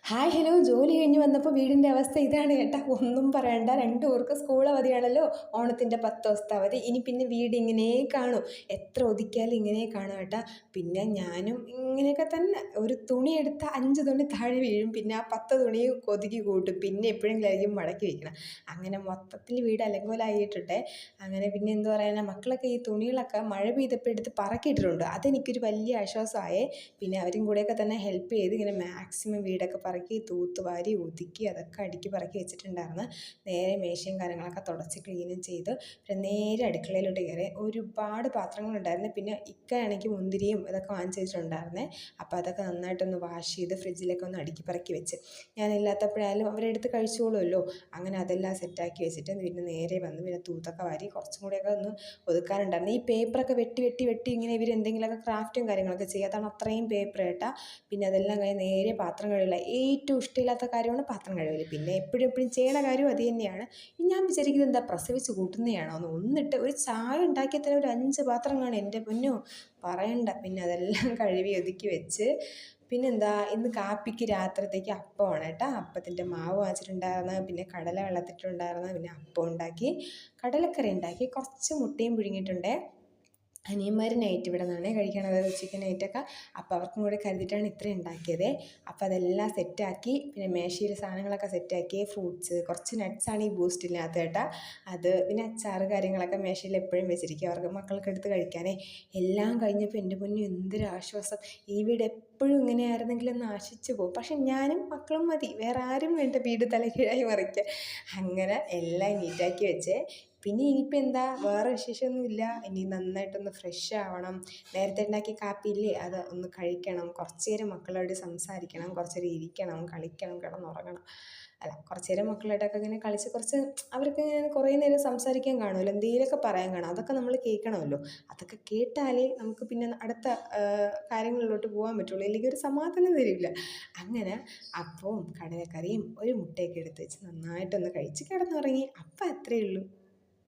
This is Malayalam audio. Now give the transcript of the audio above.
ഹായ് ഹലോ ജോലി കഴിഞ്ഞ് വന്നപ്പോൾ വീടിൻ്റെ അവസ്ഥ ഇതാണ് കേട്ടാ. ഒന്നും പറയണ്ട, 2 പേർക്ക് സ്കൂൾ അവധിയാണല്ലോ. ഓണത്തിൻ്റെ 10 ദിവസത്തെ അവധി. ഇനി പിന്നെ വീട് ഇങ്ങനെ കാണും, എത്ര ഒതുക്കിയാലും ഇങ്ങനെ കാണും കേട്ടാ. പിന്നെ ഞാനും ഇങ്ങനെയൊക്കെ തന്നെ, ഒരു തുണി എടുത്താൽ 5 തുണി താഴെ വീഴും, പിന്നെ ആ 10 തുണിയും ഒതുക്കി കൂട്ടും, പിന്നെ എപ്പോഴെങ്കിലായിരിക്കും മടക്കി വയ്ക്കണം. അങ്ങനെ മൊത്തത്തിൽ വീട് അലങ്കോലമായിട്ടുണ്ട്. അങ്ങനെ പിന്നെ എന്ത് പറയാനാ, മക്കളൊക്കെ ഈ തുണികളൊക്കെ മഴ പെയ്തപ്പോൾ എടുത്ത് പറക്കിയിട്ടിട്ടുണ്ട്. അതെനിക്കൊരു വലിയ ആശ്വാസമായേ. പിന്നെ അവരും കൂടെയൊക്കെ തന്നെ ഹെൽപ്പ് ചെയ്ത് ഇങ്ങനെ മാക്സിമം വീടൊക്കെ പറക്കി തൂത്തുവാരി ഒതുക്കി അതൊക്കെ അടുക്കി പറക്കി വെച്ചിട്ടുണ്ടായിരുന്നു. നേരെ മേശയും കാര്യങ്ങളൊക്കെ തുടച്ച് ക്ലീനും ചെയ്ത് പിന്നെ നേരെ അടുക്കളയിലോട്ട് കയറി. ഒരുപാട് പാത്രങ്ങളുണ്ടായിരുന്നു. പിന്നെ ഇക്കയാണെങ്കിൽ മുന്തിരിയും ഇതൊക്കെ വാങ്ങിച്ച് വെച്ചിട്ടുണ്ടായിരുന്നേ. അപ്പോൾ അതൊക്കെ നന്നായിട്ടൊന്ന് വാഷ് ചെയ്ത് ഫ്രിഡ്ജിലൊക്കെ ഒന്ന് അടുക്കി പറക്കി വെച്ച്, ഞാനില്ലാത്തപ്പോഴായാലും അവരെടുത്ത് കഴിച്ചോളുമല്ലോ. അങ്ങനെ അതെല്ലാം സെറ്റാക്കി വെച്ചിട്ട് പിന്നെ നേരെ വന്ന് പിന്നെ തൂത്തൊക്കെ വാരി കുറച്ചും കൂടെയൊക്കെ ഒന്ന് ഒതുക്കാനുണ്ടായിരുന്നു. ഈ പേപ്പറൊക്കെ വെട്ടി വെട്ടി വെട്ടി ഇങ്ങനെ ഇവർ എന്തെങ്കിലുമൊക്കെ ക്രാഫ്റ്റും കാര്യങ്ങളൊക്കെ ചെയ്യുക, അതാണ് അത്രയും പേപ്പർ കേട്ടാ. പിന്നെ അതെല്ലാം കഴിഞ്ഞ് നേരെ പാത്രം കഴുകില്ല. ഏറ്റവും ഇഷ്ടമില്ലാത്ത കാര്യമാണ് പാത്രം കഴുകൽ. പിന്നെ എപ്പോഴും എപ്പോഴും ചെയ്യണ കാര്യം അത് തന്നെയാണ്. ഞാൻ വിചാരിക്കുന്നത് എന്താ, പ്രസവിച്ച് കൂട്ടുന്നതാണോ എന്ന്. ഒന്നിട്ട് ഒരു ചായ ഉണ്ടാക്കിയാൽ തന്നെ ഒരു 5 പാത്രം കാണും, എൻ്റെ പൊന്നോ പറയണ്ട. പിന്നെ അതെല്ലാം കഴുകി ഒതുക്കി വെച്ച് പിന്നെന്താ, ഇന്ന് കാപ്പിക്ക് രാത്രിത്തേക്ക് അപ്പമാണ് കേട്ടോ. അപ്പത്തിൻ്റെ മാവ് വാങ്ങിച്ചിട്ടുണ്ടായിരുന്നു, പിന്നെ കടല വെള്ളത്തിട്ടുണ്ടായിരുന്നു, പിന്നെ അപ്പം ഉണ്ടാക്കി, കടലക്കറി ഉണ്ടാക്കി, കുറച്ച് മുട്ടയും പുഴുങ്ങിയിട്ടുണ്ടേ. അനിയന്മാർ നൈറ്റ് ഇവിടെ നിന്നാണ് കഴിക്കണത്, ഉച്ചയ്ക്ക് നൈറ്റൊക്കെ. അപ്പോൾ അവർക്കും കൂടെ കരുതിയിട്ടാണ് ഇത്രയും ഉണ്ടാക്കിയത്. അപ്പോൾ അതെല്ലാം സെറ്റാക്കി പിന്നെ മേശയിൽ സാധനങ്ങളൊക്കെ സെറ്റാക്കി. ഫ്രൂട്ട്സ്, കുറച്ച് നട്ട്സാണ് ഈ ബൂസ്റ്റിനകത്ത് കേട്ടോ. അത് പിന്നെ അച്ചാറ് കാര്യങ്ങളൊക്കെ മേശയിൽ എപ്പോഴും വെച്ചിരിക്കും, അവർക്ക് മക്കൾക്ക് എടുത്ത് കഴിക്കാനേ. എല്ലാം കഴിഞ്ഞപ്പോൾ എൻ്റെ പൊന്നു എന്തൊരു ആശ്വാസം. ഈ വീട് എപ്പോഴും ഇങ്ങനെ ആയിരുന്നെങ്കിലും നാശിച്ചു പോകും. പക്ഷെ ഞാനും മക്കളും മതി, വേറെ ആരും വേണ്ട വീട് തലകീഴായി മറിക്കാൻ. അങ്ങനെ എല്ലാം നീറ്റാക്കി വെച്ചേ. പിന്നെ ഇനിയിപ്പോൾ എന്താ, വേറെ വിശേഷമൊന്നുമില്ല. ഇനി നന്നായിട്ടൊന്ന് ഫ്രഷ് ആവണം. നേരത്തെ ഉണ്ടാക്കിയ കാപ്പിയില്ലേ, അത് ഒന്ന് കഴിക്കണം. കുറച്ച് നേരം മക്കളോട് സംസാരിക്കണം, കുറച്ച് നേരം ഇരിക്കണം, കളിക്കണം, കിടന്നുറങ്ങണം. അല്ല, കുറച്ച് നേരം മക്കളായിട്ടൊക്കെ ഇങ്ങനെ കളിച്ച് കുറച്ച് അവർക്ക് ഇങ്ങനെ കുറേ നേരം സംസാരിക്കാൻ കാണുമല്ലോ, എന്തെങ്കിലുമൊക്കെ പറയാൻ കാണും. അതൊക്കെ നമ്മൾ കേൾക്കണമല്ലോ. അതൊക്കെ കേട്ടാലേ നമുക്ക് പിന്നെ അടുത്ത കാര്യങ്ങളിലോട്ട് പോകാൻ പറ്റുള്ളൂ, ഇല്ലെങ്കിൽ ഒരു സമാധാനം തരില്ല. അങ്ങനെ അപ്പവും കടലക്കറിയും ഒരു മുട്ടയൊക്കെ എടുത്ത് വെച്ച് നന്നായിട്ടൊന്ന് കഴിച്ച് കിടന്നുറങ്ങി. അപ്പം അത്രയേ ഉള്ളൂ.